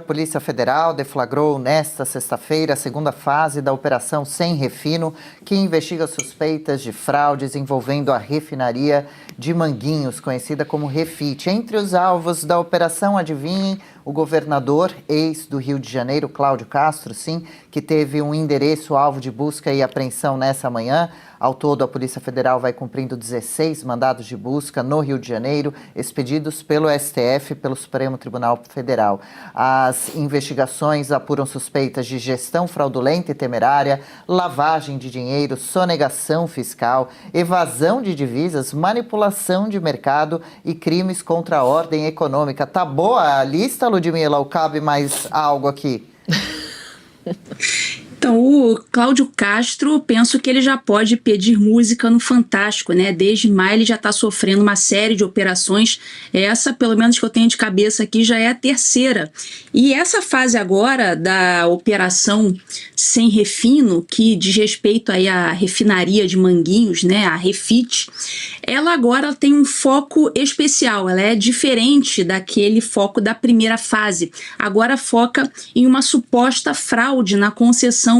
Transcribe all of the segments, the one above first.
Polícia Federal deflagrou nesta sexta-feira a segunda fase da Operação Sem Refino, que investiga suspeitas de fraudes envolvendo a refinaria de Manguinhos, conhecida como Refit. Entre os alvos da operação, adivinhem, o governador ex do Rio de Janeiro, Cláudio Castro, sim, que teve um endereço alvo de busca e apreensão nessa manhã. Ao todo, a Polícia Federal vai cumprindo 16 mandados de busca no Rio de Janeiro, expedidos pelo STF e pelo Supremo Tribunal Federal. As investigações apuram suspeitas de gestão fraudulenta e temerária, lavagem de dinheiro, sonegação fiscal, evasão de divisas, manipulação de mercado e crimes contra a ordem econômica. Tá boa a lista, Ludmila, ou cabe mais algo aqui? Então, o Cláudio Castro, penso que ele já pode pedir música no Fantástico, né? Desde maio ele já está sofrendo uma série de operações. Essa, pelo menos que eu tenho de cabeça aqui, já é a terceira. E essa fase agora da Operação Sem Refino, que diz respeito aí à refinaria de Manguinhos, né? A Refit, ela agora tem um foco especial. Ela é diferente daquele foco da primeira fase. Agora foca em uma suposta fraude na concessão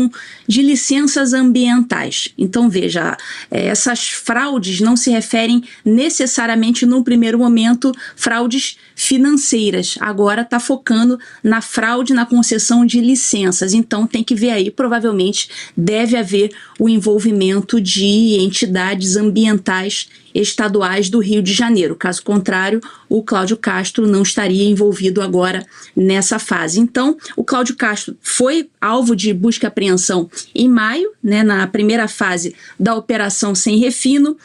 de licenças ambientais. Então, veja, essas fraudes não se referem necessariamente, no primeiro momento, fraudes financeiras. Agora está focando na fraude na concessão de licenças. Então, tem que ver aí, provavelmente deve haver o envolvimento de entidades ambientais estaduais do Rio de Janeiro. Caso contrário, o Cláudio Castro não estaria envolvido agora nessa fase. Então, o Cláudio Castro foi alvo de busca e apreensão em maio, né, na primeira fase da Operação Sem Refino,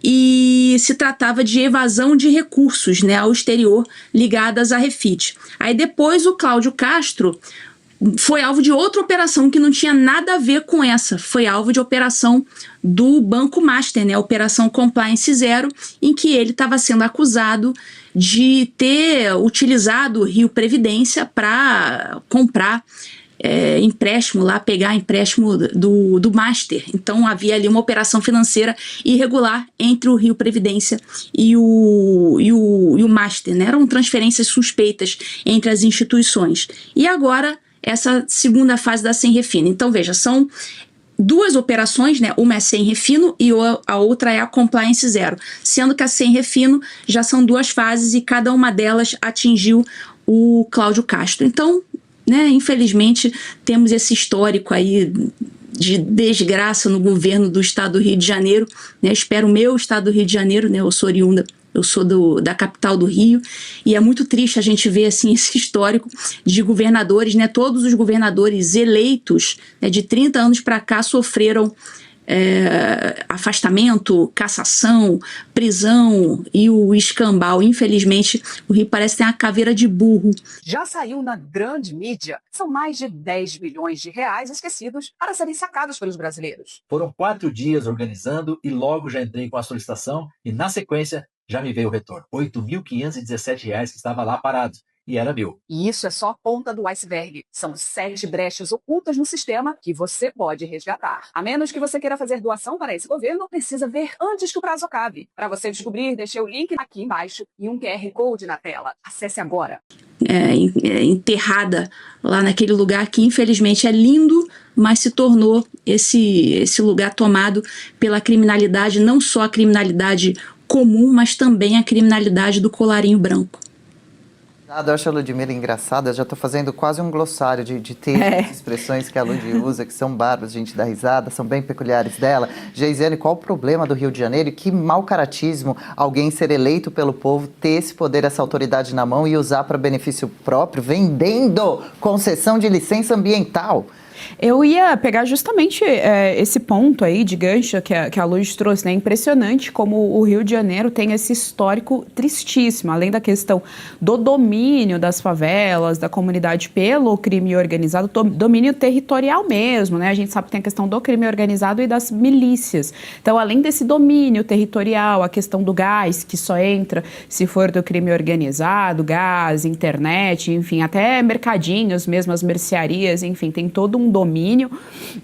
e se tratava de evasão de recursos, né, ao exterior ligadas à Refit. Aí depois o Cláudio Castro foi alvo de outra operação que não tinha nada a ver com essa. Foi alvo de operação do Banco Master, né? A Operação Compliance Zero, em que ele estava sendo acusado de ter utilizado o Rio Previdência para comprar empréstimo lá, pegar empréstimo do Master. Então havia ali uma operação financeira irregular entre o Rio Previdência e o Master, né? Eram transferências suspeitas entre as instituições. E agora essa segunda fase da Sem Refino. Então, veja, são duas operações, né? Uma é Sem Refino e a outra é a Compliance Zero, sendo que a Sem Refino já são duas fases e cada uma delas atingiu o Cláudio Castro. Então, né, infelizmente, temos esse histórico aí de desgraça no governo do estado do Rio de Janeiro, né? Espero o meu estado do Rio de Janeiro, né? Eu sou oriunda, eu sou da capital do Rio, e é muito triste a gente ver assim, esse histórico de governadores, né? Todos os governadores eleitos, né, de 30 anos para cá sofreram afastamento, cassação, prisão e o escambau. Infelizmente, o Rio parece ter uma caveira de burro. Já saiu na grande mídia. São mais de 10 bilhões de reais esquecidos para serem sacados pelos brasileiros. Foram 4 dias organizando e logo já entrei com a solicitação e, na sequência, já me veio o retorno. R$ 8.517 que estava lá parado. E era meu. E isso é só a ponta do iceberg. São 7 brechas ocultas no sistema que você pode resgatar. A menos que você queira fazer doação para esse governo, precisa ver antes que o prazo acabe. Para você descobrir, deixei o link aqui embaixo e um QR Code na tela. Acesse agora. Enterrada lá naquele lugar que infelizmente é lindo, mas se tornou esse lugar tomado pela criminalidade, não só a criminalidade comum, mas também a criminalidade do colarinho branco. Eu acho a Ludmila engraçada, eu já estou fazendo quase um glossário de termos, expressões que a Lud usa, que são bárbaras, a gente dá risada, são bem peculiares dela. Geisiane, qual o problema do Rio de Janeiro e que mau caratismo alguém ser eleito pelo povo, ter esse poder, essa autoridade na mão e usar para benefício próprio, vendendo concessão de licença ambiental? Eu ia pegar justamente esse ponto aí de gancho que a Luz trouxe, né? Impressionante como o Rio de Janeiro tem esse histórico tristíssimo, além da questão do domínio das favelas, da comunidade pelo crime organizado, domínio territorial mesmo, né? A gente sabe que tem a questão do crime organizado e das milícias. Então, além desse domínio territorial, a questão do gás, que só entra se for do crime organizado, gás, internet, enfim, até mercadinhos mesmo, as mercearias, enfim, tem todo um condomínio,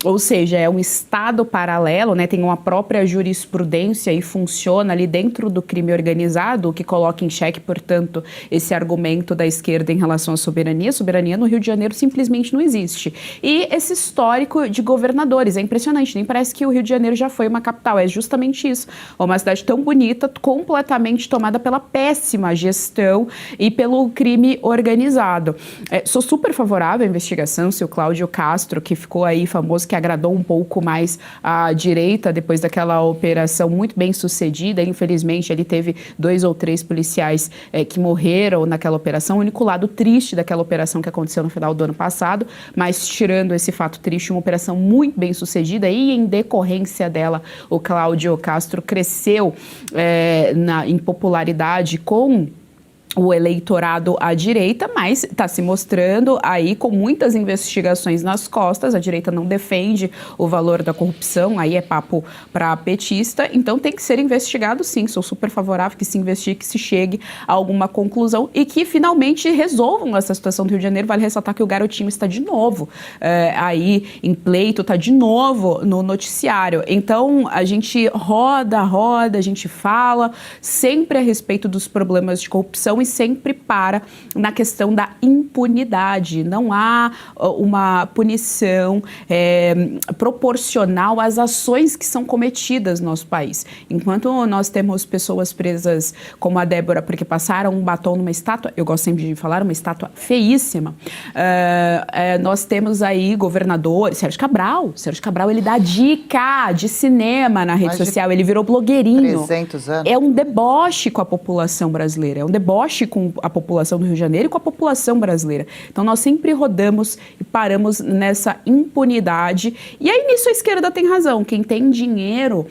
ou seja, é um estado paralelo, né, tem uma própria jurisprudência e funciona ali dentro do crime organizado, o que coloca em xeque, portanto, esse argumento da esquerda em relação à soberania. A soberania no Rio de Janeiro simplesmente não existe. E esse histórico de governadores, é impressionante, nem parece que o Rio de Janeiro já foi uma capital, é justamente isso, uma cidade tão bonita, completamente tomada pela péssima gestão e pelo crime organizado. Sou super favorável à investigação, se o Cláudio Castro, que ficou aí famoso, que agradou um pouco mais a direita depois daquela operação muito bem sucedida, infelizmente ele teve 2 ou 3 policiais que morreram naquela operação, o único lado triste daquela operação que aconteceu no final do ano passado, mas tirando esse fato triste, uma operação muito bem sucedida e em decorrência dela o Cláudio Castro cresceu em popularidade com o eleitorado à direita, mas está se mostrando aí com muitas investigações nas costas. A direita não defende o valor da corrupção, aí é papo para petista, então tem que ser investigado sim. Sou super favorável que se investigue, que se chegue a alguma conclusão e que finalmente resolvam essa situação do Rio de Janeiro. Vale ressaltar que o garotinho está de novo aí em pleito, está de novo no noticiário. Então a gente roda, a gente fala sempre a respeito dos problemas de corrupção e sempre para na questão da impunidade. Não há uma punição proporcional às ações que são cometidas no nosso país. Enquanto nós temos pessoas presas como a Débora porque passaram um batom numa estátua, eu gosto sempre de falar, uma estátua feíssima, nós temos aí governador, Sérgio Cabral, ele dá dica de cinema na rede social, ele virou blogueirinho. 300 anos. É um deboche com a população brasileira, é um deboche com a população do Rio de Janeiro e com a população brasileira. Então nós sempre rodamos e paramos nessa impunidade. E aí nisso a esquerda tem razão. Quem tem dinheiro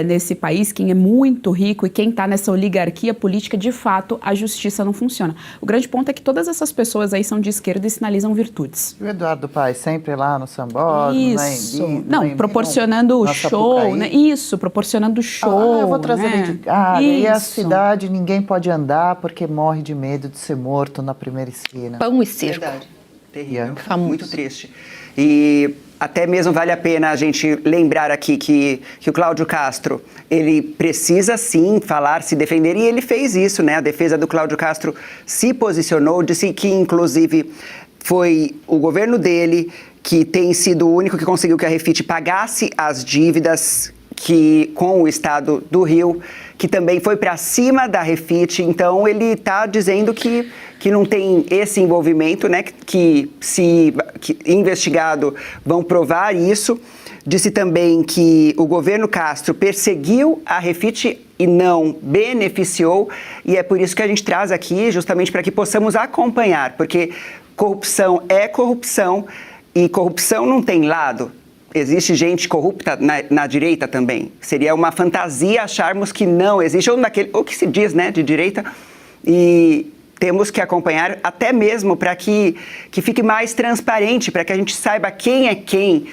nesse país, quem é muito rico e quem está nessa oligarquia política, de fato, a justiça não funciona. O grande ponto é que todas essas pessoas aí são de esquerda e sinalizam virtudes. E o Eduardo Paes sempre lá no sambódromo, isso. Proporcionando show, né? Isso, proporcionando show. Eu vou trazer Lady Gaga. E a cidade ninguém pode andar porque morre de medo de ser morto na primeira esquina. Pão e circo. Verdade. Terrível. Famoso. Muito triste. E até mesmo vale a pena a gente lembrar aqui que o Cláudio Castro, ele precisa sim falar, se defender, e ele fez isso, né? A defesa do Cláudio Castro se posicionou, disse que inclusive foi o governo dele que tem sido o único que conseguiu que a Refit pagasse as dívidas com o estado do Rio, que também foi para cima da Refit. Então ele está dizendo que não tem esse envolvimento, né? Que investigado vão provar isso. Disse também que o governo Castro perseguiu a Refit e não beneficiou, e é por isso que a gente traz aqui, justamente para que possamos acompanhar, porque corrupção é corrupção e corrupção não tem lado. Existe gente corrupta na direita também. Seria uma fantasia acharmos que não existe, ou que se diz, né, de direita. E temos que acompanhar até mesmo para que fique mais transparente, para que a gente saiba quem é quem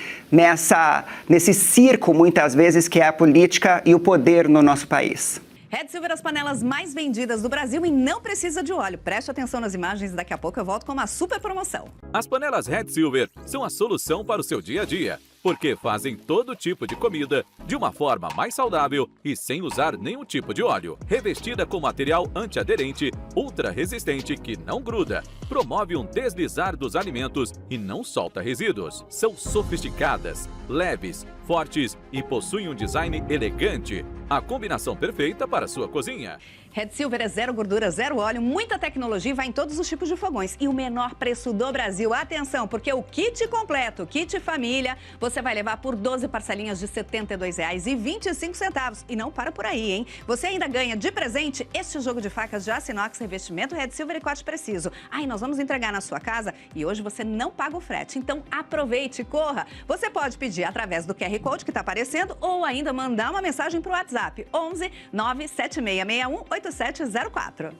nesse circo, muitas vezes, que é a política e o poder no nosso país. Red Silver, as panelas mais vendidas do Brasil e não precisa de óleo. Preste atenção nas imagens, daqui a pouco eu volto com uma super promoção. As panelas Red Silver são a solução para o seu dia a dia, porque fazem todo tipo de comida de uma forma mais saudável e sem usar nenhum tipo de óleo. Revestida com material antiaderente, ultra resistente que não gruda, promove um deslizar dos alimentos e não solta resíduos. São sofisticadas, leves, fortes e possuem um design elegante. A combinação perfeita para a sua cozinha. Red Silver é zero gordura, zero óleo, muita tecnologia e vai em todos os tipos de fogões. E o menor preço do Brasil. Atenção, porque o kit completo, kit família, você vai levar por 12 parcelinhas de R$ 72,25. E não para por aí, hein? Você ainda ganha de presente este jogo de facas de aço inox, revestimento Red Silver e corte preciso. Aí nós vamos entregar na sua casa e hoje você não paga o frete. Então aproveite, corra. Você pode pedir através do QR Code que está aparecendo ou ainda mandar uma mensagem para o WhatsApp 11 97661 8704.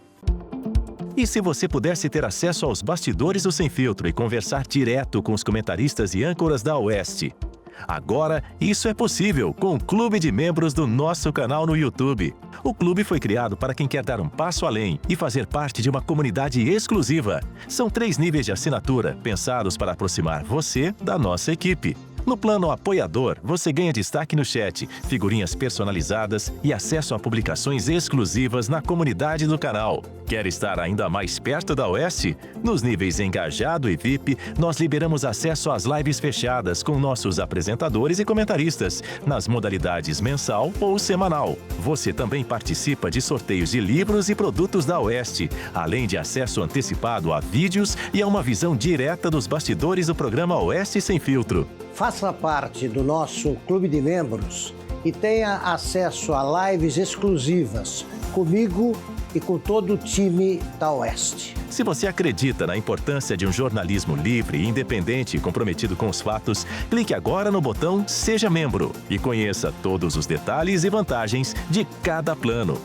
E se você pudesse ter acesso aos bastidores do Sem Filtro e conversar direto com os comentaristas e âncoras da Oeste? Agora, isso é possível com o Clube de Membros do nosso canal no YouTube. O clube foi criado para quem quer dar um passo além e fazer parte de uma comunidade exclusiva. São 3 níveis de assinatura pensados para aproximar você da nossa equipe. No plano apoiador, você ganha destaque no chat, figurinhas personalizadas e acesso a publicações exclusivas na comunidade do canal. Quer estar ainda mais perto da Oeste? Nos níveis Engajado e VIP, nós liberamos acesso às lives fechadas com nossos apresentadores e comentaristas, nas modalidades mensal ou semanal. Você também participa de sorteios de livros e produtos da Oeste, além de acesso antecipado a vídeos e a uma visão direta dos bastidores do programa Oeste Sem Filtro. Faça parte do nosso clube de membros e tenha acesso a lives exclusivas comigo e com todo o time da Oeste. Se você acredita na importância de um jornalismo livre, independente e comprometido com os fatos, clique agora no botão Seja Membro e conheça todos os detalhes e vantagens de cada plano.